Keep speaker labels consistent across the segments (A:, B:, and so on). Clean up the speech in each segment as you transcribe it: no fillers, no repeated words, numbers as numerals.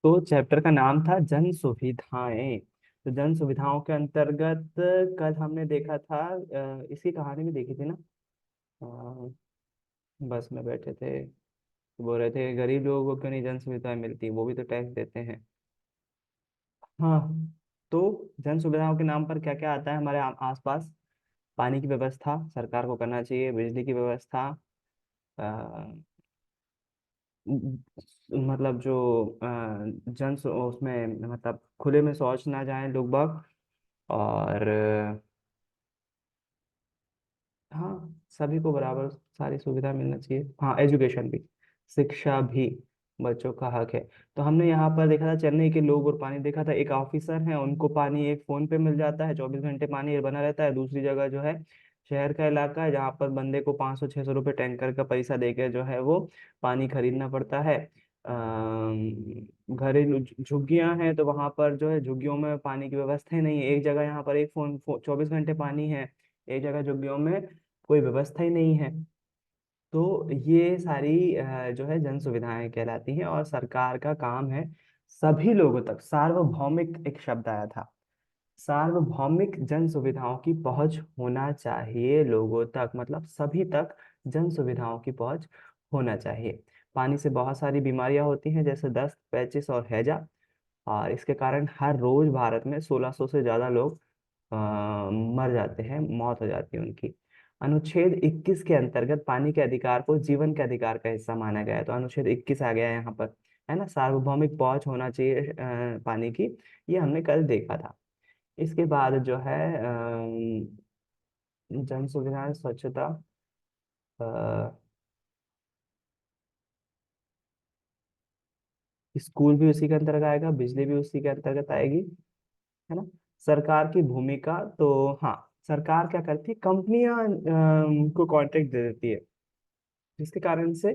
A: तो चैप्टर का नाम था जन सुविधाएं। तो जन सुविधाओं के अंतर्गत कल हमने देखा था, इसकी कहानी भी देखी थी ना। अ, बस में बैठे थे, बोल रहे थे गरीब लोगों को क्यों नहीं जन सुविधाएं मिलती, वो भी तो टैक्स देते हैं। हाँ। तो जन सुविधाओं के नाम पर क्या क्या आता है हमारे आसपास। पानी की व्यवस्था सरकार को करना चाहिए, बिजली की व्यवस्था, मतलब जो उसमें मतलब खुले में शौच ना जाएं लोग बाग। और हाँ, सभी को बराबर सारी सुविधा मिलना चाहिए। हाँ, एजुकेशन भी, शिक्षा भी बच्चों का हक है। तो हमने यहाँ पर देखा था चेन्नई के लोग और पानी देखा था। एक ऑफिसर है, उनको पानी एक फोन पे मिल जाता है, 24 घंटे पानी बना रहता है। दूसरी जगह जो है शहर का इलाका है, जहाँ पर बंदे को 500 600 रुपये टैंकर का पैसा देकर जो है वो पानी खरीदना पड़ता है। घरेलू झुग्गियां हैं, तो वहां पर जो है झुग्गियों में पानी की व्यवस्था ही नहीं है। एक जगह यहाँ पर एक 24 घंटे पानी है, एक जगह झुग्गियों में कोई व्यवस्था ही नहीं है। तो ये सारी जो है जन सुविधाएं कहलाती हैं, और सरकार का काम है सभी लोगों तक सार्वभौमिक, एक शब्द आया था, सार्वभौमिक जन सुविधाओं की पहुंच होना चाहिए लोगों तक, मतलब सभी तक जन सुविधाओं की पहुंच होना चाहिए। पानी से बहुत सारी बीमारियां होती हैं, जैसे दस्त, पेचिश और हैजा। और इसके कारण हर रोज भारत में 1600 से ज्यादा लोग मर जाते हैं, मौत हो जाती है उनकी। अनुच्छेद 21 के अंतर्गत पानी के अधिकार को जीवन के अधिकार का हिस्सा माना गया है। तो अनुच्छेद 21 आ गया है यहाँ पर, है ना, सार्वभौमिक पहुंच होना चाहिए पानी की। ये हमने कल देखा था। इसके बाद जो है जन सुविधाएं, स्वच्छता, स्कूल भी उसी के अंतर्गत आएगा, बिजली भी उसी के अंतर्गत आएगी, है ना। सरकार की भूमिका, तो हाँ, सरकार क्या करती है, कंपनियां को कॉन्ट्रैक्ट दे देती है, जिसके कारण से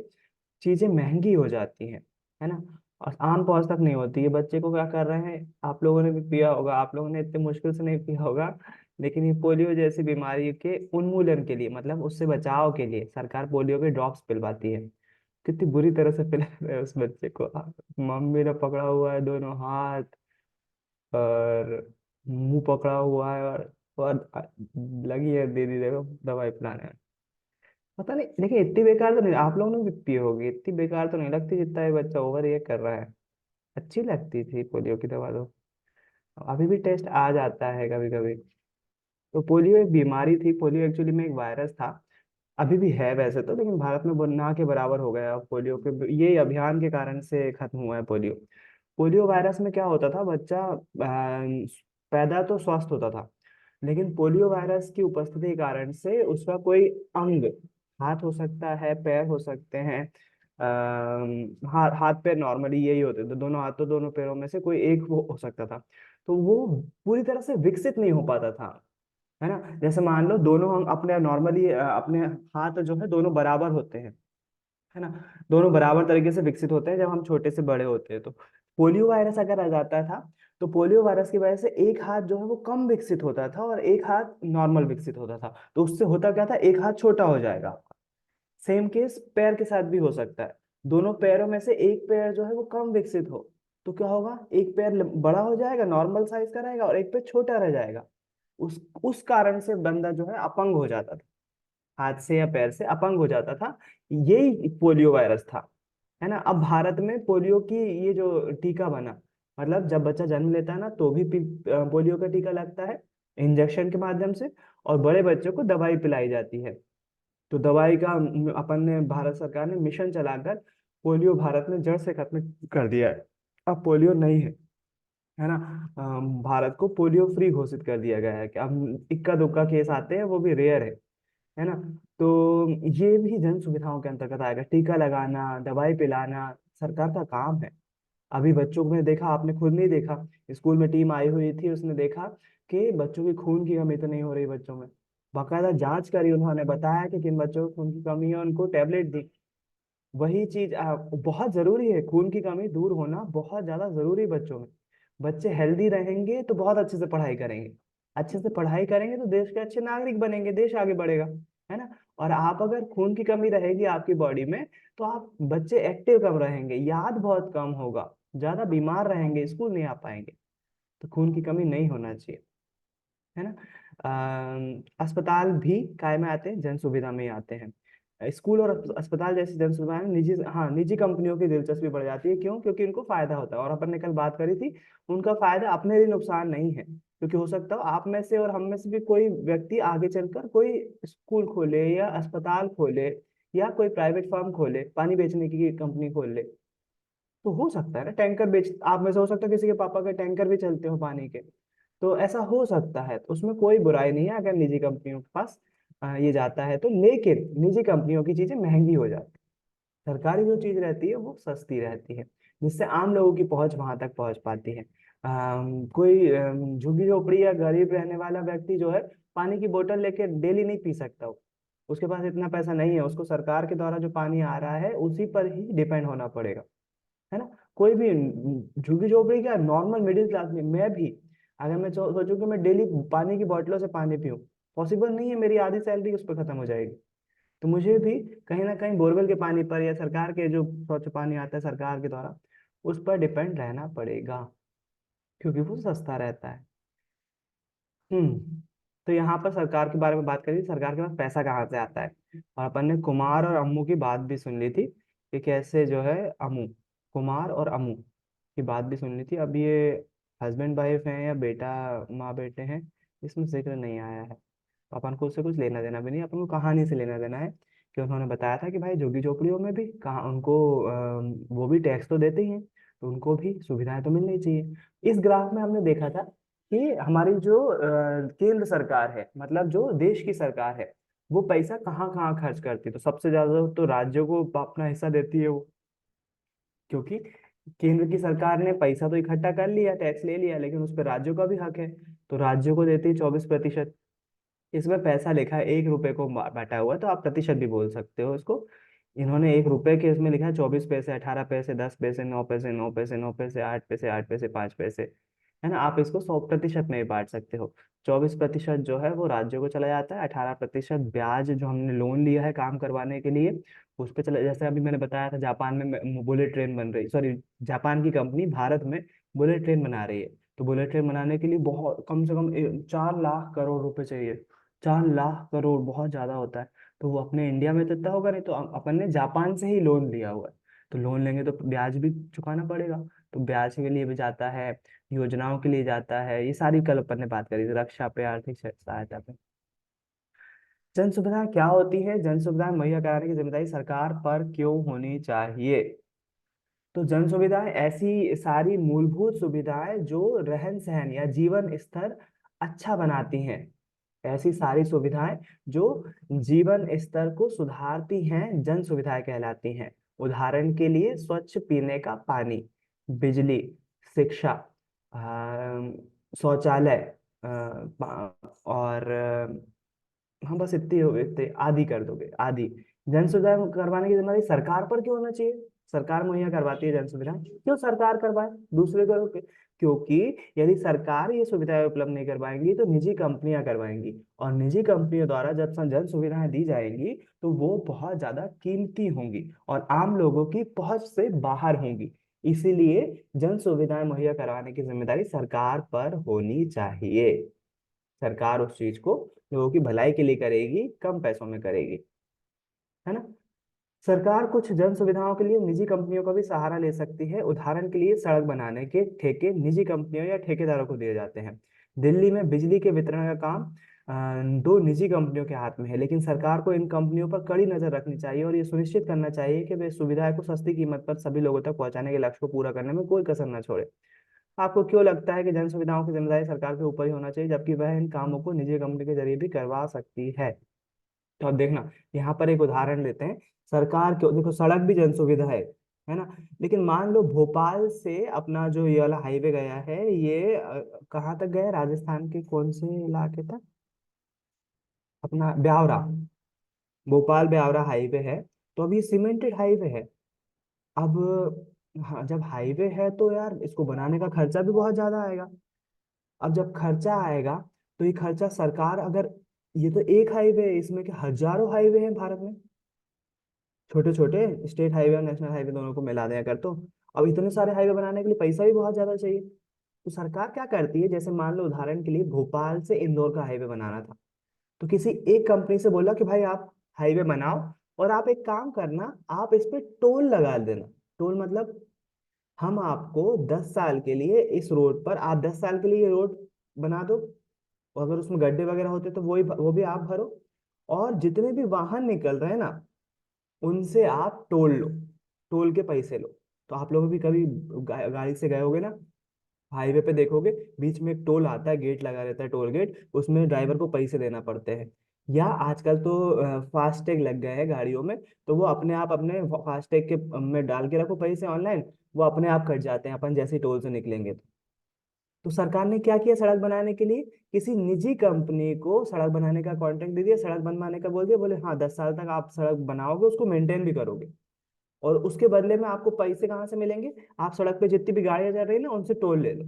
A: चीजें महंगी हो जाती हैं, है ना। और आम पहुंच तक नहीं होती है। बच्चे को क्या कर रहे हैं, आप लोगों ने भी पिया होगा, आप लोगों ने इतने मुश्किल से नहीं पिया होगा, लेकिन ये पोलियो जैसी बीमारी के उन्मूलन के लिए, मतलब उससे बचाव के लिए सरकार पोलियो के ड्रॉप्स पिलवाती है। कितनी बुरी तरह से पिला रहे हैं उस बच्चे को। मम्मी ने पकड़ा हुआ है दोनों हाथ, और मुंह पकड़ा हुआ है, और लगी है दीदी देखो दवाई पिलाने में। पता नहीं, लेकिन इतनी बेकार तो नहीं, आप लोगों ने भी पी होगी, इतनी बेकार तो नहीं लगती जितना ये बच्चा ओवर ये कर रहा है। अच्छी लगती थी पोलियो की दवा तो। अभी भी टेस्ट आ जाता है कभी कभी। तो पोलियो एक बीमारी थी, पोलियो एक्चुअली में एक वायरस था। अभी भी है वैसे तो, लेकिन भारत में वो ना के बराबर हो गया अब पोलियो के, ये अभियान के कारण से खत्म हुआ है पोलियो। पोलियो वायरस में क्या होता था, बच्चा पैदा तो स्वस्थ होता था, लेकिन पोलियो वायरस की उपस्थिति के कारण से उसका कोई अंग, हाथ हो सकता है, पैर हो सकते हैं, हाथ हाथ पैर नॉर्मली यही होते थे, दोनों हाथों दोनों पैरों में से कोई एक वो हो सकता था। तो वो पूरी तरह से विकसित नहीं हो पाता था, है ना। जैसे मान लो दोनों हम अपने नॉर्मली अपने हाथ जो है दोनों बराबर होते हैं, है ना, दोनों बराबर तरीके से विकसित होते हैं जब हम छोटे से बड़े होते हैं। तो पोलियो वायरस अगर आ जाता था, तो पोलियो वायरस की वजह से एक हाथ जो है वो कम विकसित होता था और एक हाथ नॉर्मल विकसित होता था। तो उससे होता क्या था, एक हाथ छोटा हो जाएगा। सेम केस पैर के साथ भी हो सकता है, दोनों पैरों में से एक पैर जो है वो कम विकसित हो, तो क्या होगा, एक पैर बड़ा हो जाएगा, नॉर्मल साइज का रहेगा, और एक पैर छोटा रह जाएगा। उस कारण से बंदा जो है अपंग हो जाता था, हाथ से या पैर से अपंग हो जाता था। यही पोलियो वायरस था, है ना। अब भारत में पोलियो की ये जो टीका बना, मतलब जब बच्चा जन्म लेता है ना तो भी पोलियो का टीका लगता है इंजेक्शन के माध्यम से, और बड़े बच्चों को दवाई पिलाई जाती है। तो दवाई का अपन ने, भारत सरकार ने मिशन चलाकर पोलियो भारत में जड़ से खत्म कर दिया है। अब पोलियो नहीं है ना। भारत को पोलियो फ्री घोषित कर दिया गया है कि अब इक्का दुक्का केस आते हैं, वो भी रेयर है ना। तो ये भी जन सुविधाओं के अंतर्गत आएगा, टीका लगाना, दवाई पिलाना सरकार का काम है। अभी बच्चों में देखा, आपने खुद नहीं देखा, स्कूल में टीम आई हुई थी, उसने देखा कि बच्चों की खून की कमी तो नहीं हो रही बच्चों में। बाकायदा जांच करी, उन्होंने बताया कि किन बच्चों को खून की कमी है, उनको टेबलेट दी। वही चीज बहुत जरूरी है, खून की कमी दूर होना बहुत ज्यादा जरूरी है बच्चों में। बच्चे हेल्दी रहेंगे तो बहुत अच्छे से पढ़ाई करेंगे, अच्छे से पढ़ाई करेंगे तो देश के अच्छे नागरिक बनेंगे, देश आगे बढ़ेगा, है ना। और आप अगर खून की कमी रहेगी आपकी बॉडी में, तो आप बच्चे एक्टिव कम रहेंगे, याद बहुत कम होगा, ज्यादा बीमार रहेंगे, स्कूल नहीं आ पाएंगे। तो खून की कमी नहीं होना चाहिए, है ना। अस्पताल भी काय में आते हैं, जन सुविधा में ही आते हैं। स्कूल और अस्पताल जैसी जन सुविधाएं निजी, हाँ, निजी कंपनियों की दिलचस्पी बढ़ जाती है। क्यों? क्योंकि उनको फायदा होता है, और अपन ने कल बात करी थी, उनका फायदा अपने लिए नुकसान नहीं है। क्योंकि हो सकता है आप में से और हम में से भी कोई व्यक्ति आगे चलकर कोई स्कूल खोले या अस्पताल खोले या कोई प्राइवेट फर्म खोले, पानी बेचने की कंपनी खोल ले। तो हो सकता है ना, टैंकर बेच, आप में से हो सकता है किसी के पापा के टैंकर भी चलते हो पानी के। तो ऐसा हो सकता है, तो उसमें कोई बुराई नहीं है अगर निजी कंपनियों के पास ये जाता है तो। लेकिन निजी कंपनियों की चीजें महंगी हो जाती है, सरकारी जो चीज रहती है वो सस्ती रहती है, जिससे आम लोगों की पहुंच वहां तक पहुंच पाती है। कोई झुग्गी झोपड़ी या गरीब रहने वाला व्यक्ति जो है, पानी की बोतल लेके डेली नहीं पी सकता वो, उसके पास इतना पैसा नहीं है, उसको सरकार के द्वारा जो पानी आ रहा है उसी पर ही डिपेंड होना पड़ेगा, है ना। कोई भी झुग्गी झोपड़ी क्या, नॉर्मल मिडिल क्लास में मैं भी, अगर मैं सोचूं कि मैं डेली पानी की बोतलों से पानी पीऊं, पॉसिबल नहीं है, मेरी आधी सैलरी उस पर खत्म हो जाएगी। तो मुझे भी कहीं ना कहीं बोरवेल के पानी पर या सरकार के जो स्वच्छ पानी आता है सरकार के द्वारा, उस पर डिपेंड रहना पड़ेगा, क्योंकि वो सस्ता रहता है। तो यहाँ पर सरकार के बारे में बात करी, सरकार के पास पैसा कहाँ से आता है। और अपन ने कुमार और अम्मू की बात भी सुन ली थी, कि कैसे जो है अम्मू, कुमार और अम्मू की बात भी सुन ली थी। अब ये हस्बैंड वाइफ हैं या बेटा माँ बेटे हैं, इसमें जिक्र नहीं आया है। तो अपन को उससे कुछ लेना देना भी नहीं, अपन को कहानी से लेना देना है। कि उन्होंने बताया था कि भाई झुग्गी झोपड़ियों में भी कहाँ उनको वो भी टैक्स तो देते ही हैं, तो उनको भी सुविधाएं तो मिलनी चाहिए। इस ग्राफ में हमने देखा था कि हमारी जो केंद्र सरकार है, मतलब जो देश की सरकार है, वो पैसा कहाँ कहाँ खर्च करती है। तो सबसे ज्यादा तो राज्यों को अपना हिस्सा देती है वो, क्योंकि केंद्र की सरकार ने पैसा तो इकट्ठा कर लिया, टैक्स ले लिया, लेकिन उस पर राज्यों का भी हक है। तो राज्यों को देती है 24%। इसमें पैसा लिखा है 1 रुपए को बांटा हुआ है, तो आप प्रतिशत भी बोल सकते हो इसको। इन्होंने 1 रुपए के इसमें लिखा है 24 पैसे, 18 पैसे, 10 पैसे, 9 पैसे, 9 पैसे, 9 पैसे, 8 पैसे, 8 पैसे, 5 पैसे, है ना। आप इसको 100% में भी बांट सकते हो। 24% जो है वो राज्यों को चला जाता है, 18% ब्याज जो हमने लोन लिया है काम करवाने के लिए उस पे चला। जैसे अभी मैंने बताया था, जापान में बुलेट ट्रेन बन रही, सॉरी, जापान की कंपनी भारत में बुलेट ट्रेन बना रही है। तो बुलेट ट्रेन बनाने के लिए बहुत कम से कम 4 लाख करोड़ रुपए चाहिए। 4 लाख करोड़ बहुत ज्यादा होता है। तो वो अपने इंडिया में तो इतना होगा नहीं, तो अपन ने जापान से ही लोन लिया हुआ है। तो लोन लेंगे तो ब्याज भी चुकाना पड़ेगा। तो ब्याज के लिए भी जाता है, योजनाओं के लिए जाता है, ये सारी कल अपन ने बात करी थी, रक्षा पे, आर्थिक सहायता पे। जन सुविधाएं क्या होती है? जन सुविधाएं मुहैया कराने की जिम्मेदारी सरकार पर क्यों होनी चाहिए? तो जन सुविधाएं ऐसी सारी मूलभूत सुविधाएं जो रहन सहन या जीवन स्तर अच्छा बनाती हैं, ऐसी सारी सुविधाएं जो जीवन स्तर को सुधारती हैं, जन सुविधाएं कहलाती हैं। उदाहरण के लिए स्वच्छ पीने का पानी, बिजली, शिक्षा, शौचालय, और हाँ, बस इतने हो, इतने आदि कर दोगे आदि। जन सुविधा करवाने की जिम्मेदारी सरकार पर क्यों होना चाहिए? सरकार मुहैया करवाती है जन सुविधा, क्यों सरकार करवाए, दूसरे को क्योंकि यदि सरकार ये सुविधाएं उपलब्ध नहीं करवाएंगी तो निजी कंपनियां करवाएंगी, और निजी कंपनियों द्वारा जब जन सुविधाएं दी जाएंगी तो वो बहुत ज्यादा कीमती होंगी और आम लोगों की पहुंच से बाहर होंगी। इसीलिए जन सुविधाएं मुहैया करवाने की जिम्मेदारी सरकार पर होनी चाहिए। सरकार उस चीज को लोगों की भलाई के लिए करेगी, कम पैसों में करेगी, है ना। सरकार कुछ जन सुविधाओं के लिए निजी कंपनियों का भी सहारा ले सकती है। उदाहरण के लिए सड़क बनाने के ठेके निजी कंपनियों या ठेकेदारों को दिए जाते हैं। दिल्ली में बिजली के वितरण का काम दो निजी कंपनियों के हाथ में है, लेकिन सरकार को इन कंपनियों पर कड़ी नजर रखनी चाहिए और ये सुनिश्चित करना चाहिए कि वे सुविधाएं को सस्ती कीमत पर सभी लोगों तक पहुंचाने के लक्ष्य को पूरा करने में कोई कसर न छोड़े। आपको क्यों लगता है कि जन सुविधाओं की जिम्मेदारी सरकार के ऊपर ही होना चाहिए, जबकि वह इन कामों को निजी कंपनी के जरिए भी करवा सकती है? तो अब देखना, यहाँ पर एक उदाहरण लेते हैं। सरकार क्यों, देखो सड़क भी जन सुविधा है ना। लेकिन मान लो भोपाल से अपना जो ये वाला हाईवे गया है, ये कहाँ तक गया? राजस्थान के कौन से इलाके तक? अपना ब्यावरा, भोपाल ब्यावरा हाईवे है। तो अब ये सीमेंटेड हाईवे है। अब हाँ, जब हाईवे है तो यार इसको बनाने का खर्चा भी बहुत ज्यादा आएगा। अब जब खर्चा आएगा तो ये खर्चा सरकार, अगर ये तो एक हाईवे है, इसमें के हजारों हाईवे हैं भारत में, छोटे छोटे स्टेट हाईवे और नेशनल हाईवे दोनों को मिला दें अगर तो। अब इतने सारे हाईवे बनाने के लिए पैसा भी बहुत ज्यादा चाहिए। तो सरकार क्या करती है, जैसे मान लो उदाहरण के लिए भोपाल से इंदौर का हाईवे बनाना था, तो किसी एक कंपनी से बोला कि भाई आप हाईवे बनाओ, और आप एक काम करना, आप इस पे टोल लगा देना। टोल मतलब हम आपको 10 साल के लिए इस रोड पर, आप 10 साल के लिए ये रोड बना दो, और अगर उसमें गड्ढे वगैरह होते तो वो भी आप भरो, और जितने भी वाहन निकल रहे हैं ना, उनसे आप टोल लो, टोल के पैसे लो। तो आप लोग भी कभी गाड़ी से गए होगे ना, हाईवे पे देखोगे बीच में एक टोल आता है, गेट लगा रहता है, टोल गेट, उसमें ड्राइवर को पैसे देना पड़ते हैं। या आजकल तो फास्टैग लग गए हैं गाड़ियों में, तो वो अपने आप अपने फास्टैग के में डाल के रखो पैसे ऑनलाइन, वो अपने आप कट जाते हैं अपन जैसे ही टोल से निकलेंगे। तो सरकार ने क्या किया, सड़क बनाने के लिए किसी निजी कंपनी को सड़क बनाने का कॉन्ट्रैक्ट दे दिया, सड़क बनवाने का बोल दिया, बोले हाँ 10 साल तक आप सड़क बनाओगे, उसको मेंटेन भी करोगे, और उसके बदले में आपको पैसे कहाँ से मिलेंगे, आप सड़क पे जितनी भी गाड़ियां जा रही है ना उनसे टोल ले लो।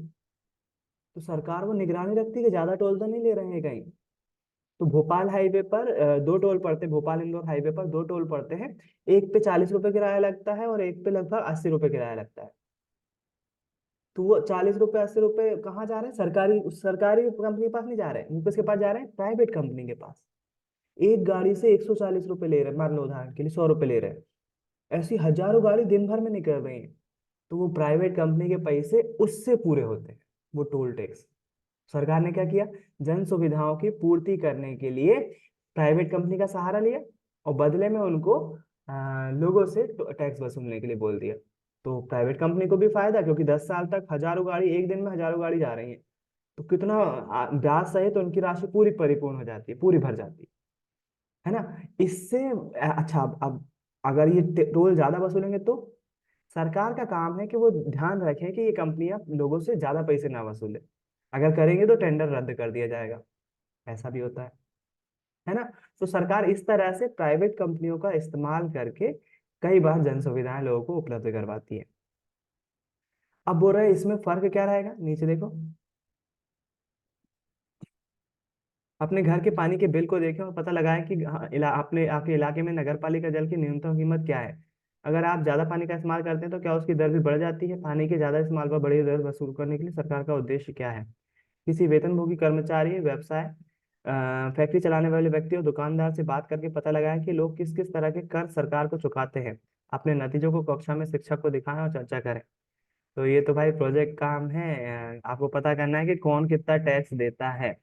A: तो सरकार वो निगरानी रखती है कि ज्यादा टोल तो नहीं ले रहे हैं कहीं। तो भोपाल हाईवे पर दो टोल पड़ते हैं, भोपाल इंदौर हाईवे पर दो टोल पड़ते हैं। एक पे 40 रुपए किराया लगता है, और एक पे लगभग 80 रुपए किराया लगता है। तो वो 40 रुपए 80 रुपए कहाँ जा रहे हैं, सरकारी सरकारी कंपनी के पास नहीं जा रहे हैं, किसके पास जा रहे हैं, प्राइवेट कंपनी के पास। एक गाड़ी से 140 रुपए ले रहे हैं, मान लो उदाहरण के लिए 100 रुपए ले रहे हैं, ऐसी हजारों गाड़ी दिन भर में निकल रही हैं। तो वो प्राइवेट कंपनी के पैसे उससे पूरे होते हैं, वो टोल टैक्स। सरकार ने क्या किया, जन सुविधाओं की पूर्ति करने के लिए प्राइवेट कंपनी का सहारा लिया, और बदले में उनको लोगों से टैक्स वसूलने के लिए बोल दिया। तो प्राइवेट कंपनी को भी फायदा, क्योंकि 10 साल तक हजारों गाड़ी, एक दिन में हजारों गाड़ी जा रही है, तो कितना ब्याज सहित तो उनकी राशि पूरी परिपूर्ण हो जाती है, पूरी भर जाती है ना। इससे अच्छा, अब अगर ये टोल ज्यादा वसूलेंगे तो सरकार का काम है कि वो ध्यान रखें कि ये कंपनियां लोगों से ज्यादा पैसे ना वसूले। अगर करेंगे तो टेंडर रद्द कर दिया जाएगा, ऐसा भी होता है ना। तो सरकार इस तरह से प्राइवेट कंपनियों का इस्तेमाल करके कई बार जन सुविधाएं लोगों को उपलब्ध करवाती है। अब बोल रहे हैं इसमें फर्क क्या रहेगा, नीचे देखो, अपने घर के पानी के बिल को देखें और पता लगाएं कि हाँ, अपने आपके इलाके में नगर पालिका जल की न्यूनतम कीमत क्या है। अगर आप ज्यादा पानी का इस्तेमाल करते हैं तो क्या उसकी दर भी बढ़ जाती है, पानी के ज्यादा इस्तेमाल पर बड़ी दर वसूल करने के लिए सरकार का उद्देश्य क्या है। किसी वेतनभोगी कर्मचारी, व्यवसाय, फैक्ट्री चलाने वाले व्यक्ति और दुकानदार से बात करके पता लगाएं कि लोग किस किस तरह के कर सरकार को चुकाते हैं। अपने नतीजों को कक्षा में शिक्षक को दिखाएं और चर्चा करें। तो ये तो भाई प्रोजेक्ट काम है, आपको पता करना है कि कौन कितना टैक्स देता है।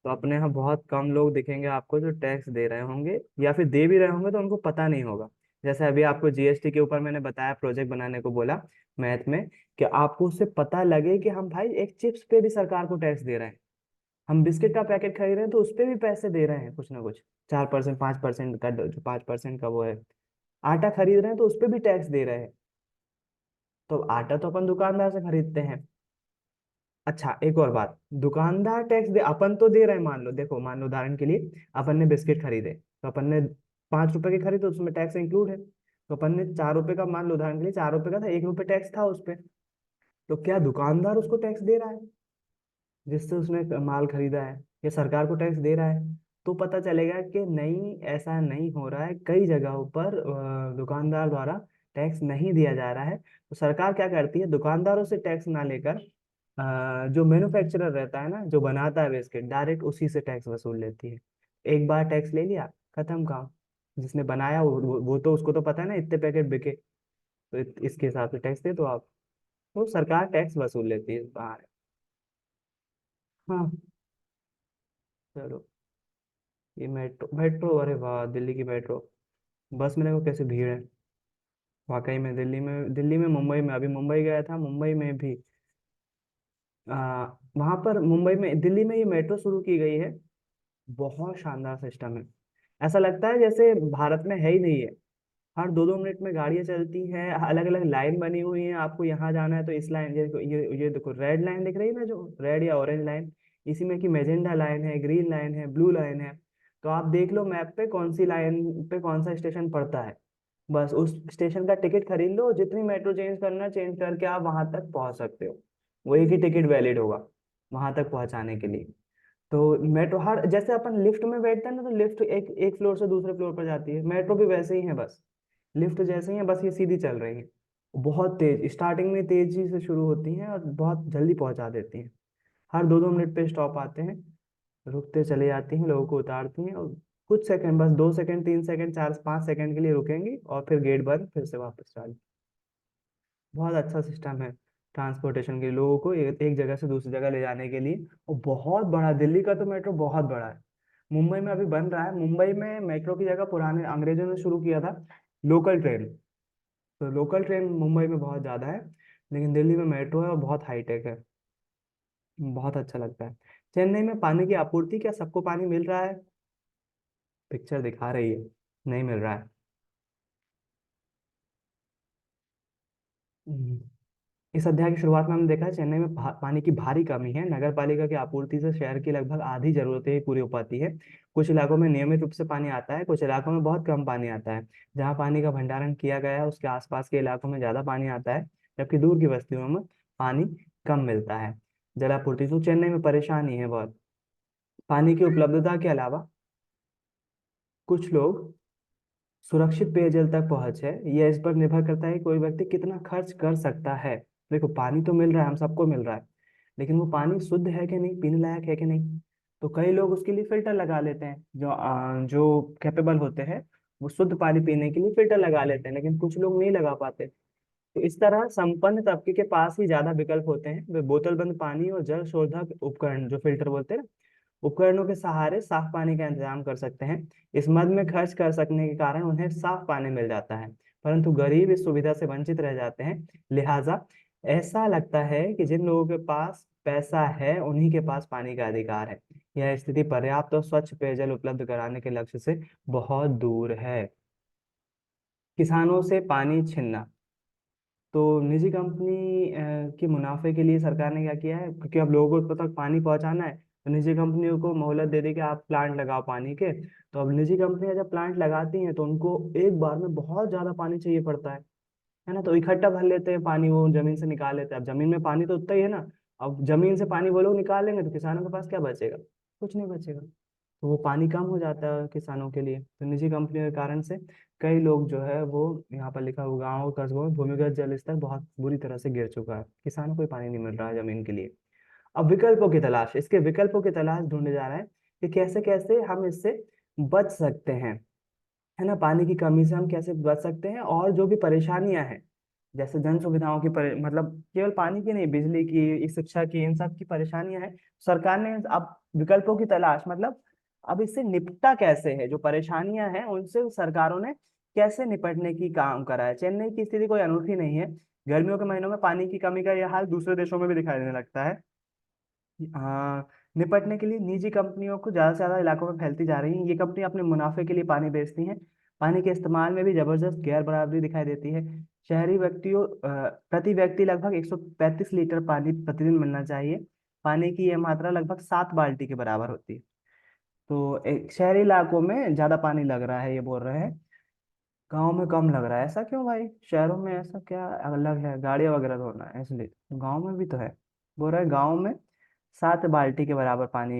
A: तो अपने यहाँ बहुत कम लोग दिखेंगे आपको जो टैक्स दे रहे होंगे, या फिर दे भी रहे होंगे तो उनको पता नहीं होगा। जैसे अभी आपको जीएसटी के ऊपर मैंने बताया, प्रोजेक्ट बनाने को बोला मैथ में, कि आपको उससे पता लगे कि हम भाई एक चिप्स पे भी सरकार को टैक्स दे रहे हैं, हम बिस्किट का पैकेट खरीद रहे हैं तो उस पे भी पैसे दे रहे हैं कुछ ना कुछ, 4% 5% का, जो 5% का वो है। आटा खरीद रहे हैं तो उस पे भी टैक्स दे रहे हैं। तो आटा तो अपन दुकानदार से खरीदते हैं। अच्छा एक और बात, दुकानदार टैक्स दे, अपन तो दे रहे हैं, मान लो देखो, मान लो उदाहरण के लिए अपन ने बिस्किट खरीदे, तो अपन ने 5 रुपए के खरीदे तो उसमें टैक्स इंक्लूड है, तो अपन ने 4 रुपए का, मान लो उदाहरण के लिए 4 रुपए का था, 1 रुपए टैक्स था उस पे। तो क्या दुकानदार उसको टैक्स दे रहा है जिससे उसने माल खरीदा है, या सरकार को टैक्स दे रहा है। तो पता चलेगा कि नहीं, ऐसा नहीं हो रहा है, कई जगहों पर दुकानदार द्वारा टैक्स नहीं दिया जा रहा है। तो सरकार क्या करती है, दुकानदारों से टैक्स ना लेकर जो मैन्युफैक्चरर रहता है ना, जो बनाता है बिस्किट, डायरेक्ट उसी से टैक्स वसूल लेती है। एक बार टैक्स ले लिया, खत्म काम। जिसने बनाया वो तो उसको तो पता है ना इतने पैकेट बिके, तो इसके हिसाब से टैक्स दे दो आप। तो सरकार टैक्स वसूल लेती है बाहर। हाँ चलो, ये मेट्रो, मेट्रो, अरे वाह दिल्ली की मेट्रो, बस में देखो कैसे भीड़ है। वाकई में दिल्ली में मुंबई में, अभी मुंबई गया था, मुंबई में भी वहां पर, मुंबई में, दिल्ली में ये मेट्रो शुरू की गई है। बहुत शानदार सिस्टम है, ऐसा लगता है जैसे भारत में है ही नहीं है। हर 2-2 मिनट में गाड़ियां चलती हैं, अलग अलग लाइन बनी हुई है, आपको यहाँ जाना है तो इस लाइन, ये देखो रेड लाइन दिख रही है ना, जो रेड या ऑरेंज लाइन, इसी में की मैजेंडा लाइन है, ग्रीन लाइन है, ब्लू लाइन है। तो आप देख लो मैप पे कौन सी लाइन पे कौन सा स्टेशन पड़ता है, बस उस स्टेशन का टिकट खरीद लो, जितनी मेट्रो चेंज करना चेंज करके आप वहां तक पहुंच सकते हो। वो एक ही टिकट वैलिड होगा वहां तक पहुंचाने के लिए। तो मेट्रो, हर जैसे अपन लिफ्ट में बैठते हैं ना, तो लिफ्ट एक एक फ्लोर से दूसरे फ्लोर पर जाती है, मेट्रो भी वैसे ही है, बस लिफ्ट जैसे ही है, बस ये सीधी चल रही है। बहुत तेज, स्टार्टिंग में तेजी से शुरू होती हैं और बहुत जल्दी पहुंचा देती हैं। हर 2-2 मिनट पे स्टॉप आते हैं, रुकते चले जाती हैं, लोगों को उतारती हैं, और कुछ सेकंड, बस 2 सेकंड, 3 सेकंड, 4-5 सेकंड के लिए रुकेंगी और फिर गेट बंद, फिर से वापस चालू। बहुत अच्छा सिस्टम है ट्रांसपोर्टेशन के, लोगों को एक जगह से दूसरी जगह ले जाने के लिए। और बहुत बड़ा, दिल्ली का तो मेट्रो बहुत बड़ा है। मुंबई में अभी बन रहा है, मुंबई में मेट्रो की जगह पुराने अंग्रेजों ने शुरू किया था लोकल ट्रेन। तो लोकल ट्रेन मुंबई में बहुत ज्यादा है, लेकिन दिल्ली में मेट्रो है और बहुत हाईटेक है। बहुत अच्छा लगता है। चेन्नई में पानी की आपूर्ति, क्या सबको पानी मिल रहा है? पिक्चर दिखा रही है, नहीं मिल रहा है। हम्म। इस अध्याय की शुरुआत में हमने देखा है चेन्नई में पानी की भारी कमी है। नगर पालिका की आपूर्ति से शहर की लगभग आधी जरूरतें ही पूरी हो पाती है। कुछ इलाकों में नियमित रूप से पानी आता है, कुछ इलाकों में बहुत कम पानी आता है। जहाँ पानी का भंडारण किया गया है उसके आसपास के इलाकों में ज्यादा पानी आता है, जबकि दूर की बस्तियों में पानी कम मिलता है। जलापूर्ति तो चेन्नई में परेशानी है बहुत। पानी की उपलब्धता के अलावा कुछ लोग सुरक्षित पेयजल तक पहुंच है, यह इस पर निर्भर करता है कि कोई व्यक्ति कितना खर्च कर सकता है। देखो, पानी तो मिल रहा है, हम सबको मिल रहा है, लेकिन वो पानी शुद्ध है कि नहीं, पीने लायक है कि नहीं। तो कई लोग उसके लिए फिल्टर लगा लेते हैं, जो कैपेबल होते हैं, वो शुद्ध पानी पीने के लिए फिल्टर लगा लेते हैं, लेकिन कुछ लोग नहीं लगा पाते। तो इस तरह संपन्न तबके के पास ही ज्यादा विकल्प होते हैं, वे बोतल बंद पानी और जल शोधक उपकरण, जो फिल्टर बोलते हैं ना, उपकरणों के सहारे साफ पानी का इंतजाम कर सकते हैं। इस मद में खर्च कर सकने के कारण उन्हें साफ पानी मिल जाता है, परंतु गरीब इस सुविधा से वंचित रह जाते हैं। लिहाजा ऐसा लगता है कि जिन लोगों के पास पैसा है उन्हीं के पास पानी का अधिकार है। यह स्थिति पर्याप्त और स्वच्छ पेयजल उपलब्ध कराने के लक्ष्य से बहुत दूर है। किसानों से पानी छीनना, तो निजी कंपनी के मुनाफे के लिए सरकार ने क्या किया है, क्योंकि अब लोगों को तक पानी पहुंचाना है, तो निजी कंपनियों को मोहलत दे दी कि आप प्लांट लगाओ पानी के। तो अब निजी कंपनियां जब प्लांट लगाती हैं तो उनको एक बार में बहुत ज्यादा पानी चाहिए पड़ता है ना, तो इकट्ठा भर लेते हैं पानी, वो जमीन से निकाल लेते हैं। अब जमीन में पानी तो उतना ही है ना, अब जमीन से पानी वो लोग निकालेंगे तो किसानों के पास क्या बचेगा? कुछ नहीं बचेगा। तो वो पानी कम हो जाता है किसानों के लिए। तो निजी कंपनियों के कारण से कई लोग जो है वो, यहाँ पर लिखा हुआ, गाँव कस्बों में भूमिगत जल स्तर बहुत बुरी तरह से गिर चुका है, किसानों को पानी नहीं मिल रहा है जमीन के लिए। अब विकल्पों की तलाश, इसके विकल्पों की तलाश ढूंढे जा रहे हैं कि कैसे कैसे हम इससे बच सकते हैं, है ना, पानी की कमी से हम कैसे बच सकते हैं। और जो भी परेशानियां हैं, जैसे जन सुविधाओं की मतलब केवल पानी की नहीं, बिजली की, शिक्षा की, इन सब की परेशानियां हैं, सरकार ने अब विकल्पों की तलाश, मतलब अब इससे निपटा कैसे है, जो परेशानियां हैं उनसे सरकारों ने कैसे निपटने की काम करा है। चेन्नई की स्थिति कोई अनूठी नहीं है। गर्मियों के महीनों में पानी की कमी का यह हाल दूसरे देशों में भी दिखाई देने लगता है। हाँ, निपटने के लिए निजी कंपनियों को ज्यादा से ज्यादा इलाकों में फैलती जा रही हैं। ये कंपनी अपने मुनाफे के लिए पानी बेचती हैं। पानी के इस्तेमाल में भी जबरदस्त गैर बराबरी दिखाई देती है। शहरी व्यक्तियों प्रति व्यक्ति लगभग 135 लीटर पानी प्रतिदिन मिलना चाहिए। पानी की यह मात्रा लगभग 7 बाल्टी के बराबर होती है। तो एक शहरी इलाकों में ज्यादा पानी लग रहा है, ये बोल रहे हैं। गाँव में कम लग रहा है, ऐसा क्यों भाई? शहरों में ऐसा क्या अलग है, गाड़ियां वगैरह धोना है इसलिए? गाँव में भी तो है। बोल रहे हैं गाँव में 7 बाल्टी के बराबर पानी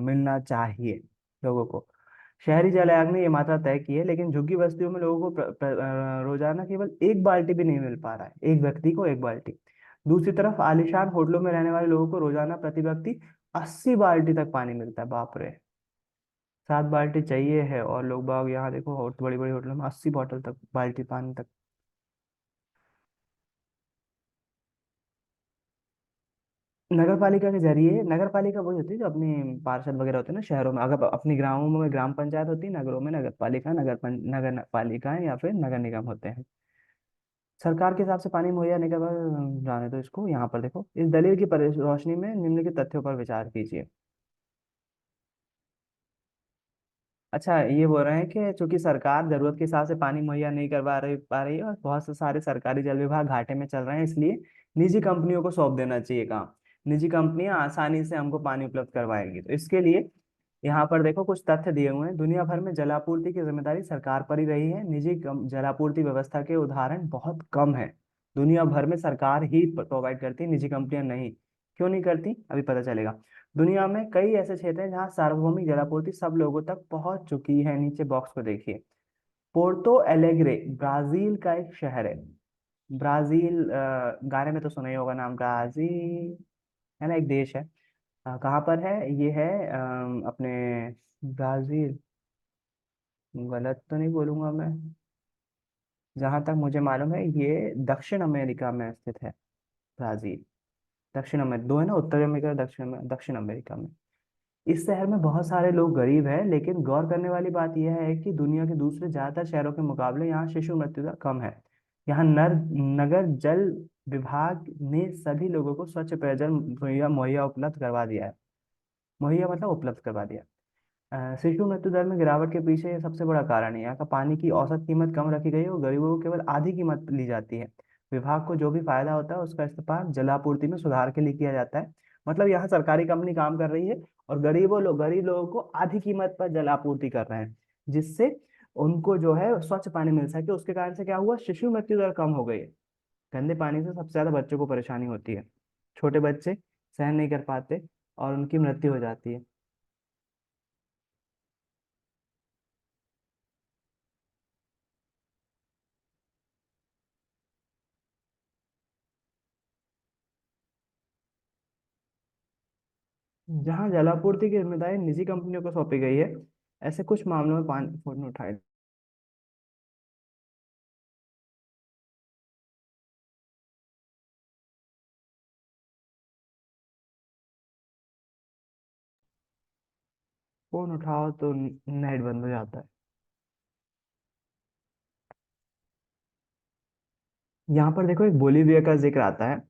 A: मिलना चाहिए लोगों को। शहरी जल आयोग ने ये मात्रा तय की है, लेकिन झुग्गी बस्तियों में लोगों को रोजाना केवल 1 बाल्टी भी नहीं मिल पा रहा है, एक व्यक्ति को 1 बाल्टी। दूसरी तरफ आलीशान होटलों में रहने वाले लोगों को रोजाना प्रति व्यक्ति 80 बाल्टी तक पानी मिलता है। बाप रे, 7 बाल्टी चाहिए है, और लोग बाग यहाँ देखो, बड़ी बड़ी होटलों में 80 बॉटल तक, बाल्टी पानी तक। नगर पालिका के जरिए, नगर पालिका वही होती है जो अपनी पार्षद वगैरह होते हैं ना शहरों में, अगर अपनी ग्रामों में ग्राम पंचायत होती है, नगरों में नगर पालिका, नगर पालिकाएं या फिर नगर निगम होते हैं। सरकार के हिसाब से पानी मुहैया नहीं करवा, जाने दो इसको। यहाँ पर देखो, इस दलील की रोशनी में निम्नलिखित तथ्यों पर विचार कीजिए। अच्छा, ये बोल रहे हैं कि चूंकि सरकार जरूरत के हिसाब से पानी मुहैया नहीं करवा रही पा रही है और बहुत से सारे सरकारी जल विभाग घाटे में चल रहे हैं, इसलिए निजी कंपनियों को सौंप देना चाहिए काम। निजी कंपनियां आसानी से हमको पानी उपलब्ध करवाएंगी। तो इसके लिए यहाँ पर देखो कुछ तथ्य दिए हुए हैं। दुनिया भर में जलापूर्ति की जिम्मेदारी सरकार पर ही रही है। निजी जलापूर्ति व्यवस्था के उदाहरण बहुत कम है। दुनिया भर में सरकार ही प्रोवाइड करती है, निजी कंपनियां नहीं। क्यों नहीं करती, अभी पता चलेगा। दुनिया में कई ऐसे क्षेत्र हैं जहां सार्वभौमिक जलापूर्ति सब लोगों तक पहुंच चुकी है। नीचे बॉक्स को देखिए। पोर्टो एलेग्रे ब्राजील का एक शहर है। ब्राजील, गाने में तो सुना ही होगा नाम, ब्राजील है ना, एक देश है। कहाँ पर है ये है? अपने ब्राजील, गलत तो नहीं बोलूंगा मैं, जहां तक मुझे मालूम है ये दक्षिण अमेरिका में स्थित है, ब्राजील। दक्षिण अमेरिका दो है ना, उत्तर अमेरिका और दक्षिण अमेरिका में। इस शहर में बहुत सारे लोग गरीब हैं, लेकिन गौर करने वाली बात यह है कि दुनिया के दूसरे ज्यादातर शहरों के मुकाबले यहाँ शिशु मृत्यु दर कम है। यहाँ नगर जल विभाग ने सभी लोगों को स्वच्छ पेयजल मुहैया मुहैया उपलब्ध करवा दिया है। मुहैया मतलब उपलब्ध करवा दिया। शिशु मृत्यु दर में गिरावट के पीछे ये सबसे बड़ा कारण है, यहाँ का पानी की औसत कीमत कम रखी गई है और गरीबों को केवल आधी कीमत ली जाती है। विभाग को जो भी फायदा होता है उसका इस्तेमाल जलापूर्ति में सुधार के लिए किया जाता है। मतलब यहाँ सरकारी कंपनी काम कर रही है और गरीब लोगों को आधी कीमत पर जलापूर्ति कर रहे हैं, जिससे उनको जो है स्वच्छ पानी मिल सके। उसके कारण से क्या हुआ, शिशु मृत्यु दर कम हो गई है। गंदे पानी से सबसे ज्यादा बच्चों को परेशानी होती है, छोटे बच्चे सहन नहीं कर पाते और उनकी मृत्यु हो जाती है। जहां जलापूर्ति की जिम्मेदारी निजी कंपनियों को सौंपी गई है, ऐसे कुछ मामलों में पानी फोन उठाए। फोन उठाओ तो नेट बंद हो जाता है। यहाँ पर देखो, एक बोलीविया का जिक्र आता है।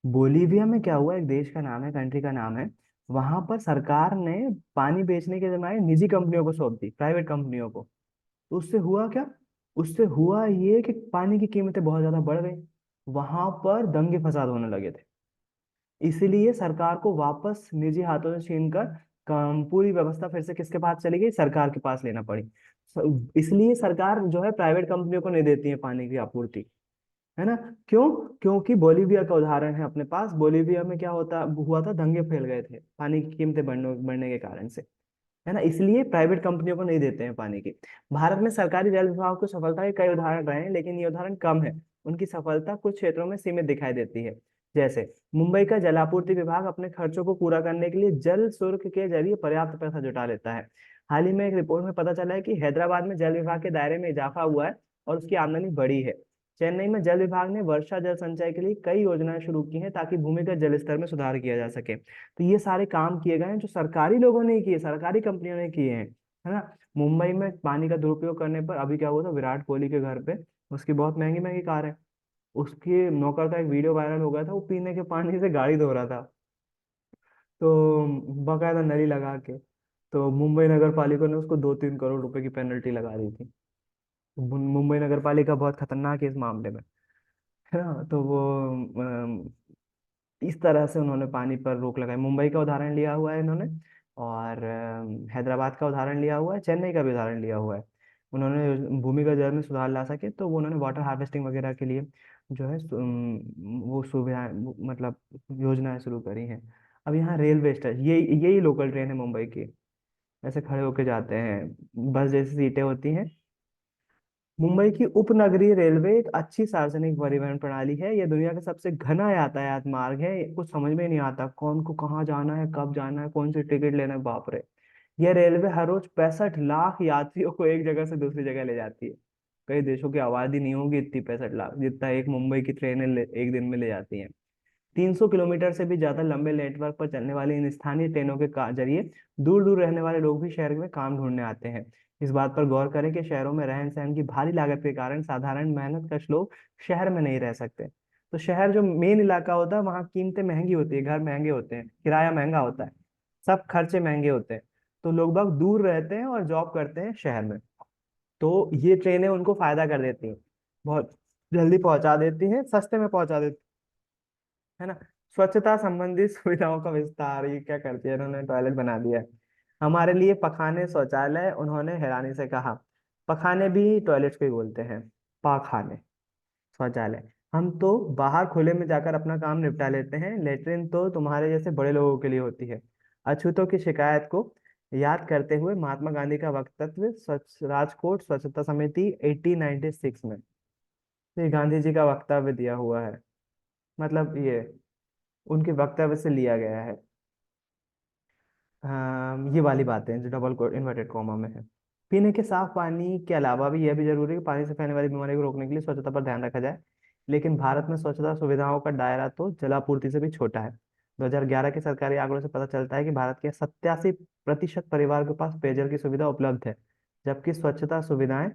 A: बोलीविया में क्या हुआ, एक देश का नाम है, कंट्री का नाम है। वहां पर सरकार ने पानी बेचने के जिम्मेदारी निजी कंपनियों को सौंप दी, प्राइवेट कंपनियों को। तो उससे हुआ क्या, उससे हुआ ये कि पानी की कीमतें बहुत ज्यादा बढ़ गई। वहां पर दंगे फसाद होने लगे थे। इसीलिए सरकार को वापस निजी हाथों से छीनकर पूरी व्यवस्था फिर से किसके पास चली गई, सरकार के पास लेना पड़ी। इसलिए सरकार जो है प्राइवेट कंपनियों को नहीं देती है पानी की आपूर्ति, है ना। क्यों? क्योंकि बोलीविया का उदाहरण है अपने पास। बोलीविया में क्या होता हुआ था, दंगे फैल गए थे पानी की कीमतें बढ़ने बढ़ने के कारण से, है ना। इसलिए प्राइवेट कंपनियों को नहीं देते हैं पानी की। भारत में सरकारी जल विभाग की सफलता के कई उदाहरण रहे हैं, लेकिन ये उदाहरण कम है। उनकी सफलता कुछ क्षेत्रों में सीमित दिखाई देती है। जैसे मुंबई का जलापूर्ति विभाग अपने खर्चों को पूरा करने के लिए जल शुल्क के जरिए पर्याप्त पैसा जुटा लेता है। हाल ही में एक रिपोर्ट में पता चला है कि हैदराबाद में जल विभाग के दायरे में इजाफा हुआ है और उसकी आमदनी बढ़ी है। चेन्नई में जल विभाग ने वर्षा जल संचय के लिए कई योजनाएं शुरू की हैं ताकि भूमिगत जल स्तर में सुधार किया जा सके। तो ये सारे काम किए गए हैं जो सरकारी लोगों ने किए, सरकारी कंपनियों ने किए हैं, है ना। मुंबई में पानी का दुरुपयोग करने पर अभी क्या हुआ था, विराट कोहली के घर पे उसकी बहुत महंगी महंगी कार है, उसके नौकर का एक वीडियो वायरल हो गया था, वो पीने के पानी से गाड़ी धो रहा था, तो बकायदा नली लगा के। तो मुंबई नगर पालिका ने उसको 2-3 करोड़ रुपए की पेनल्टी लगा दी थी। मुंबई नगर पालिका बहुत खतरनाक है इस मामले में, है ना। तो वो इस तरह से उन्होंने पानी पर रोक लगाई। मुंबई का उदाहरण लिया हुआ है इन्होंने, और हैदराबाद का उदाहरण लिया हुआ है, चेन्नई का भी उदाहरण लिया हुआ है। उन्होंने भूमिगत जल में सुधार ला सके तो वो उन्होंने वाटर हार्वेस्टिंग वगैरह के लिए जो है वो सुविधाएं, मतलब योजनाएं शुरू करी हैं। अब यहाँ रेलवे स्टेशन, ये यही लोकल ट्रेन है मुंबई की, ऐसे खड़े होके जाते हैं, बस जैसी सीटें होती हैं। मुंबई की उपनगरीय रेलवे एक अच्छी सार्वजनिक परिवहन प्रणाली है। यह दुनिया का सबसे घना यातायात मार्ग है। कुछ समझ में नहीं आता कौन को कहाँ जाना है, कब जाना है, कौन सी टिकट लेना है, बाप रे। यह रेलवे हर रोज 65 लाख यात्रियों को एक जगह से दूसरी जगह ले जाती है। कई देशों की आबादी नहीं होगी इतनी 65 लाख, जितना एक मुंबई की ट्रेनें एक दिन में ले जाती हैं। 300 किलोमीटर से भी ज्यादा लंबे नेटवर्क पर चलने वाली इन स्थानीय ट्रेनों के जरिए दूर दूर रहने वाले लोग भी शहर में काम ढूंढने आते हैं। इस बात पर गौर करें कि शहरों में रहन सहन की भारी लागत के कारण साधारण मेहनत कश लोग शहर में नहीं रह सकते। तो शहर जो मेन इलाका होता है वहाँ कीमतें महंगी होती है, घर महंगे होते हैं, किराया महंगा होता है, सब खर्चे महंगे होते हैं। तो लोग बाग दूर रहते हैं और जॉब करते हैं शहर में। तो ये ट्रेनें उनको फायदा कर देती हैं, बहुत जल्दी पहुंचा देती हैं, सस्ते में पहुंचा देती, है ना। स्वच्छता संबंधी सुविधाओं का विस्तार, ये क्या करती है, इन्होंने टॉयलेट बना दिया है हमारे लिए, पखाने शौचालय, उन्होंने हैरानी से कहा। पखाने भी टॉयलेट को ही बोलते हैं, पाखाने, शौचालय। हम तो बाहर खुले में जाकर अपना काम निपटा लेते हैं, लेटरिन तो तुम्हारे जैसे बड़े लोगों के लिए होती है। अछूतों की शिकायत को याद करते हुए महात्मा गांधी का वक्तव्य स्वच्छ राजकोट स्वच्छता समिति 1896 में, तो ये गांधी जी का वक्तव्य दिया हुआ है, मतलब ये उनके वक्तव्य से लिया गया है। ये वाली बातें जो डबल कोट इन्वर्टेड कॉमा में है। पीने के साफ पानी के अलावा भी यह भी जरूरी है कि पानी से फैलने वाली बीमारी को रोकने के लिए स्वच्छता पर ध्यान रखा जाए। लेकिन भारत में स्वच्छता सुविधाओं का दायरा तो जलापूर्ति से भी छोटा है। 2011 के सरकारी आंकड़ों से पता चलता है कि भारत के 87% परिवार के पास पेयजल की सुविधा उपलब्ध है, जबकि स्वच्छता सुविधाएं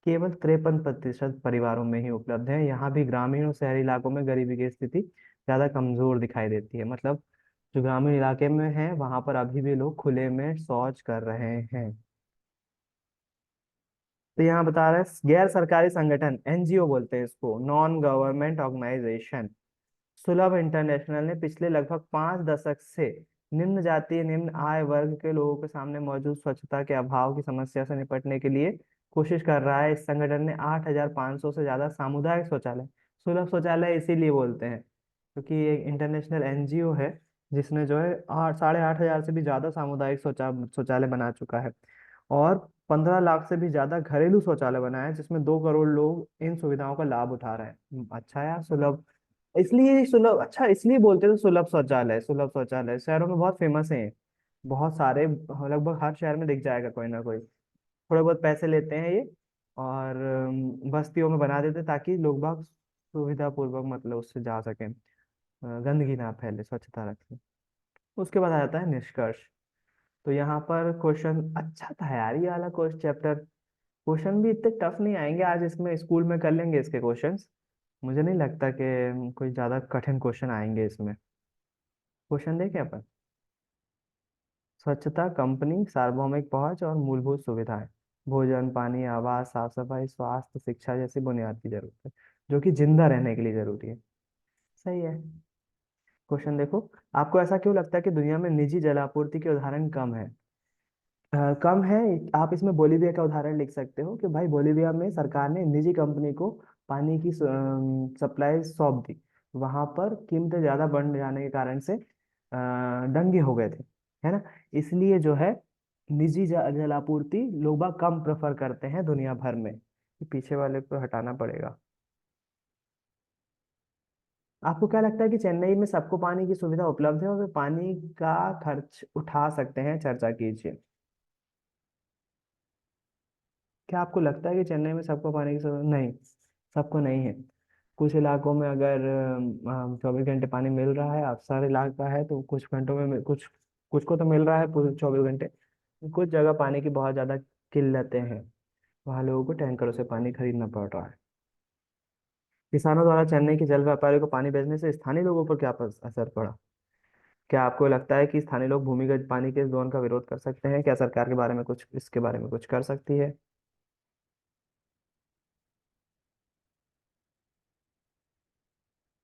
A: केवल 53% परिवारों में ही उपलब्ध है। यहाँ भी ग्रामीण और शहरी इलाकों में गरीबी की स्थिति ज्यादा कमजोर दिखाई देती है। मतलब जो ग्रामीण इलाके में है वहां पर अभी भी लोग खुले में शौच कर रहे हैं। तो यहाँ बता रहे हैं गैर सरकारी संगठन, एनजीओ बोलते हैं इसको, नॉन गवर्नमेंट ऑर्गेनाइजेशन, सुलभ इंटरनेशनल ने पिछले लगभग 5 दशक से निम्न जातीय निम्न आय वर्ग के लोगों के सामने मौजूद स्वच्छता के अभाव की समस्या से निपटने के लिए कोशिश कर रहा है। इस संगठन ने 8,500 से ज्यादा सामुदायिक शौचालय, सुलभ शौचालय इसीलिए बोलते हैं क्योंकि ये इंटरनेशनल एनजीओ है जिसने जो है 8,500 से भी ज्यादा सामुदायिक शौचालय बना चुका है, और 15 लाख से भी ज्यादा घरेलू शौचालय बनाए हैं, जिसमें 2 करोड़ लोग इन सुविधाओं का लाभ उठा रहे हैं। अच्छा यार, सुलभ, इसलिए सुलभ, अच्छा इसलिए बोलते थे सुलभ शौचालय, सुलभ शौचालय शहरों में बहुत फेमस है। बहुत सारे, लगभग हर शहर में दिख जाएगा कोई ना कोई। थोड़े बहुत पैसे लेते हैं ये, और बस्तियों में बना देते ताकि लोग बाग सुविधा पूर्वक मतलब उससे जा सकें, गंदगी ना फैले, स्वच्छता रखें। उसके बाद आ जाता है निष्कर्ष। तो यहाँ पर क्वेश्चन अच्छा था यार, ये वाला क्वेश्चन चैप्टर। क्वेश्चन भी इतने टफ नहीं आएंगे आज इसमें, स्कूल में कर लेंगे इसके क्वेश्चंस। मुझे नहीं लगता कि कोई ज्यादा कठिन क्वेश्चन आएंगे इसमें। क्वेश्चन देखें अपन। स्वच्छता, कंपनी, सार्वभौमिक पहुंच और मूलभूत सुविधाएं, भोजन, पानी, आवास, साफ सफाई, स्वास्थ्य, शिक्षा जैसी बुनियादी जरूरतें जो कि जिंदा रहने के लिए जरूरी है। सही है। क्वेश्चन देखो, आपको ऐसा क्यों लगता है कि दुनिया में निजी जलापूर्ति के उदाहरण कम है? कम है। आप इसमें बोलीविया का उदाहरण लिख सकते हो कि भाई बोलीविया में सरकार ने निजी कंपनी को पानी की सप्लाई सौंप दी। वहां पर कीमतें ज्यादा बढ़ जाने के कारण से दंगे हो गए थे, है ना। इसलिए जो है निजी जलापूर्ति लोग बाग कम प्रेफर करते हैं दुनिया भर में। पीछे वाले को हटाना पड़ेगा। आपको क्या लगता है कि चेन्नई में सबको पानी की सुविधा उपलब्ध है और वे पानी का खर्च उठा सकते हैं? चर्चा कीजिए। क्या आपको लगता है कि चेन्नई में सबको पानी की सुविधा? नहीं, सबको नहीं है। कुछ इलाकों में अगर 24 घंटे पानी मिल रहा है, अक्सर इलाका है, तो कुछ घंटों में कुछ कुछ को तो मिल रहा है पूरे 24 घंटे। कुछ जगह पानी की बहुत ज्यादा किल्लतें हैं, वहाँ लोगों को टैंकरों से पानी खरीदना पड़ रहा है। किसानों द्वारा चेन्नई के जल व्यापारियों को पानी बेचने से स्थानीय लोगों पर क्या असर पड़ा? क्या आपको लगता है कि स्थानीय लोग भूमिगत पानी के इस दोहन का विरोध कर सकते हैं? क्या सरकार के बारे में कुछ, इसके बारे में कुछ कर सकती है?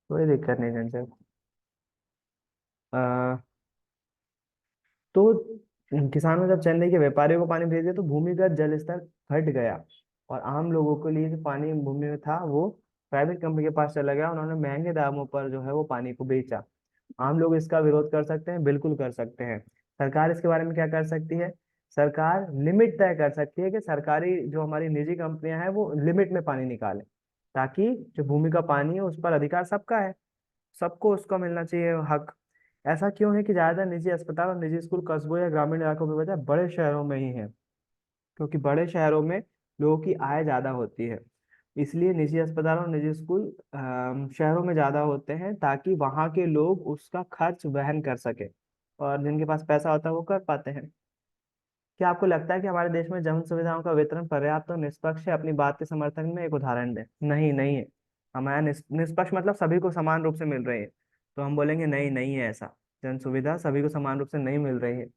A: कोई दिक्कत नहीं जनसे। तो किसानों ने जब चेन्नई के व्यापारियों को पानी भेज दिया तो भूमिगत जल स्तर घट गया, और आम लोगों के लिए जो पानी भूमि में था वो प्राइवेट कंपनी के पास चला गया। उन्होंने महंगे दामों पर जो है वो पानी को बेचा। आम लोग इसका विरोध कर सकते हैं, बिल्कुल कर सकते हैं। सरकार इसके बारे में क्या कर सकती है? सरकार लिमिट तय कर सकती है कि सरकारी जो हमारी निजी कंपनियां हैं वो लिमिट में पानी निकालें, ताकि जो भूमि का पानी है उस पर अधिकार सबका है, सबको उसका मिलना चाहिए हक। ऐसा क्यों है कि ज्यादातर निजी अस्पताल और निजी स्कूल कस्बों या ग्रामीण इलाकों के बजाय बड़े शहरों में ही है? क्योंकि बड़े शहरों में लोगों की आय ज्यादा होती है, इसलिए निजी अस्पताल और निजी स्कूल शहरों में ज्यादा होते हैं, ताकि वहां के लोग उसका खर्च वहन कर सके, और जिनके पास पैसा होता है वो कर पाते हैं। क्या आपको लगता है कि हमारे देश में जन सुविधाओं का वितरण पर्याप्त और निष्पक्ष है? अपनी बात के समर्थन में एक उदाहरण दें। नहीं, नहीं है। हमारा निष्पक्ष मतलब सभी को समान रूप से मिल रही है, तो हम बोलेंगे नहीं, नहीं है ऐसा। जन सुविधा सभी को समान रूप से नहीं मिल रही है।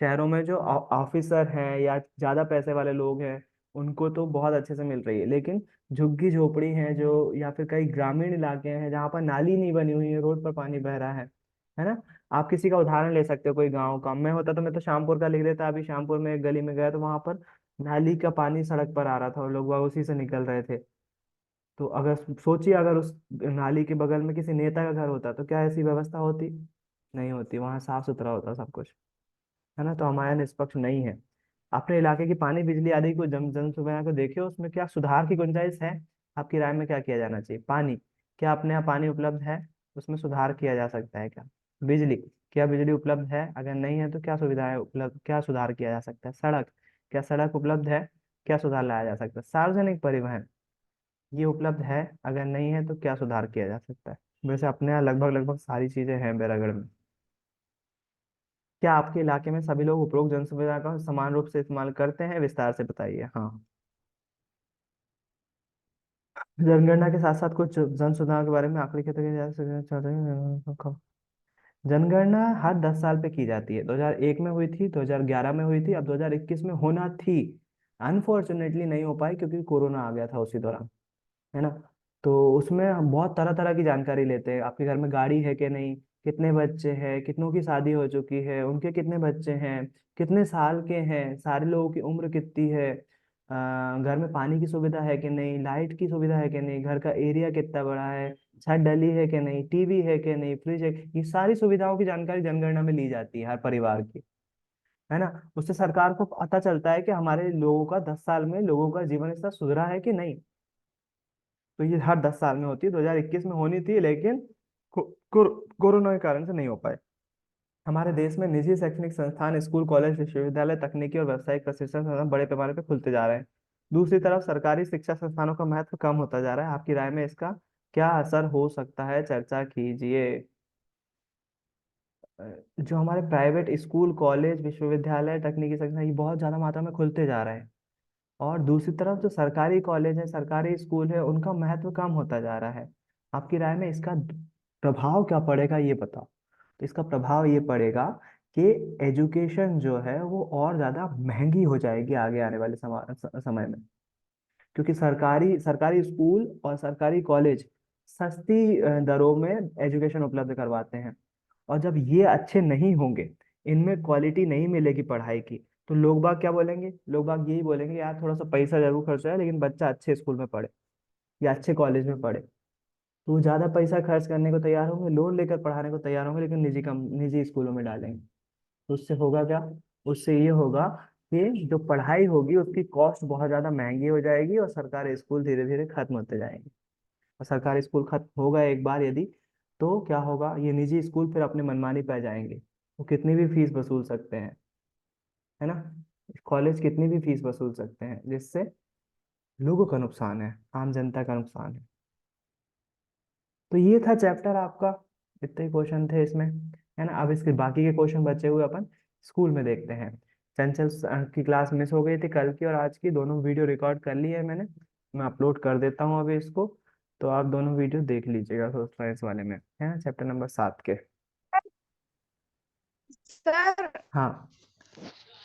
A: शहरों में जो ऑफिसर हैं या ज्यादा पैसे वाले लोग हैं उनको तो बहुत अच्छे से मिल रही है, लेकिन झुग्गी झोपड़ी हैं जो, या फिर कई ग्रामीण इलाके हैं जहाँ पर नाली नहीं बनी हुई है, रोड पर पानी बह रहा है ना। आप किसी का उदाहरण ले सकते हो, कोई गांव का। मैं होता तो मैं तो शामपुर का लिख देता। अभी शामपुर में एक गली में गया तो वहां पर नाली का पानी सड़क पर आ रहा था और लोग वहाँ उसी से निकल रहे थे। तो अगर सोचिए, अगर उस नाली के बगल में किसी नेता का घर होता तो क्या ऐसी व्यवस्था होती? नहीं होती, वहां साफ सुथरा होता सब कुछ, है ना। तो हमारे यहाँ निष्पक्ष नहीं है। अपने इलाके की पानी, बिजली आदि को जन जन सुविधा को देखिए, उसमें क्या सुधार की गुंजाइश है? आपकी राय में क्या किया जाना चाहिए? पानी, क्या अपने यहाँ पानी उपलब्ध है? उसमें सुधार किया जा सकता है क्या? बिजली, क्या बिजली उपलब्ध है? अगर नहीं है तो क्या सुविधाएं उपलब्ध, क्या सुधार किया जा सकता है? सड़क, क्या सड़क उपलब्ध है? क्या सुधार लाया जा सकता है? सार्वजनिक परिवहन, ये उपलब्ध है? अगर नहीं है तो क्या सुधार किया जा सकता है? वैसे अपने यहाँ लगभग लगभग सारी चीजें हैं बैरागढ़ में। क्या आपके इलाके में सभी लोग उपरोक्त जन सुविधा का समान रूप से इस्तेमाल करते हैं? विस्तार से बताइए। हाँ। जनगणना के साथ साथ कुछ जन सुविधाओं के बारे में आंकड़े के तरीके चाहते हैं। जनगणना हर 10 साल पे की जाती है। 2001 में हुई थी, 2011 में हुई थी, अब 2021 में होना थी। अनफॉर्चुनेटली नहीं हो पाई क्योंकि कोरोना आ गया था उसी दौरान, है ना। तो उसमें हम बहुत तरह तरह की जानकारी लेते हैं। आपके घर में गाड़ी है कि नहीं, कितने बच्चे हैं, कितनों की शादी हो चुकी है, उनके कितने बच्चे हैं, कितने साल के हैं, सारे लोगों की उम्र कितनी है, घर में पानी की सुविधा है कि नहीं, लाइट की सुविधा है कि नहीं, घर का एरिया कितना बड़ा है, छत डली है कि नहीं, टीवी है कि नहीं, फ्रिज है, ये सारी सुविधाओं की जानकारी जनगणना में ली जाती है हर परिवार की, है ना। उससे सरकार को पता चलता है कि हमारे लोगों का 10 साल में लोगों का जीवन स्तर सुधरा है कि नहीं। तो ये हर 10 साल में होती है। 2021 में होनी थी लेकिन कोरोना के कारण से नहीं हो पाए। हमारे देश में निजी शैक्षणिक संस्थान, स्कूल, कॉलेज, विश्वविद्यालय, तकनीकी और व्यावसायिक प्रशिक्षण संस्थान बड़े पैमाने पर खुलते जा रहे हैं। दूसरी तरफ सरकारी शिक्षा संस्थानों का महत्व कम होता जा रहा है। आपकी राय में इसका क्या असर हो सकता है? चर्चा कीजिए। अ, जो हमारे प्राइवेट स्कूल, कॉलेज, विश्वविद्यालय, तकनीकी संस्थान ये बहुत ज्यादा मात्रा में खुलते जा रहे हैं, और दूसरी तरफ जो सरकारी कॉलेज है, सरकारी स्कूल है, उनका महत्व कम होता जा रहा है। आपकी राय में इसका प्रभाव क्या पड़ेगा, ये बताओ। तो इसका प्रभाव ये पड़ेगा कि एजुकेशन जो है वो और ज्यादा महंगी हो जाएगी आगे आने वाले समय में। क्योंकि सरकारी सरकारी स्कूल और सरकारी कॉलेज सस्ती दरों में एजुकेशन उपलब्ध करवाते हैं। और जब ये अच्छे नहीं होंगे, इनमें क्वालिटी नहीं मिलेगी पढ़ाई की, तो लोग बाग क्या बोलेंगे? लोग बाग यही बोलेंगे, यार थोड़ा सा पैसा जरूर खर्च है लेकिन बच्चा अच्छे स्कूल में पढ़े या अच्छे कॉलेज में पढ़े। तो वो ज्यादा पैसा खर्च करने को तैयार होंगे, लोन लेकर पढ़ाने को तैयार होंगे, लेकिन निजी स्कूलों में डालेंगे। तो उससे होगा क्या? उससे ये होगा कि जो पढ़ाई होगी उसकी कॉस्ट बहुत ज्यादा महंगी हो जाएगी, और सरकारी स्कूल धीरे धीरे खत्म होते जाएंगे। और सरकारी स्कूल खत्म होगा एक बार यदि, तो क्या होगा, ये निजी स्कूल फिर अपने मनमानी पै जाएंगे। वो कितनी भी फीस वसूल सकते हैं, है ना। कॉलेज कितनी भी फीस वसूल सकते हैं, जिससे लोगों का नुकसान है, आम जनता का नुकसान है। तो ये था चैप्टर आपका, इतने क्वेश्चन थे इसमें, है ना। अब इसके बाकी के क्वेश्चन बचे हुए अपन स्कूल में देखते हैं। चंचल की क्लास मिस हो गई थी कल की और आज की, दोनों वीडियो रिकॉर्ड कर ली है मैंने, मैं अपलोड कर देता हूँ अभी इसको। तो आप दोनों वीडियो देख लीजिएगा सोशल साइंस वाले में, है ना, चैप्टर नंबर 7 के।
B: सर,
A: हाँ।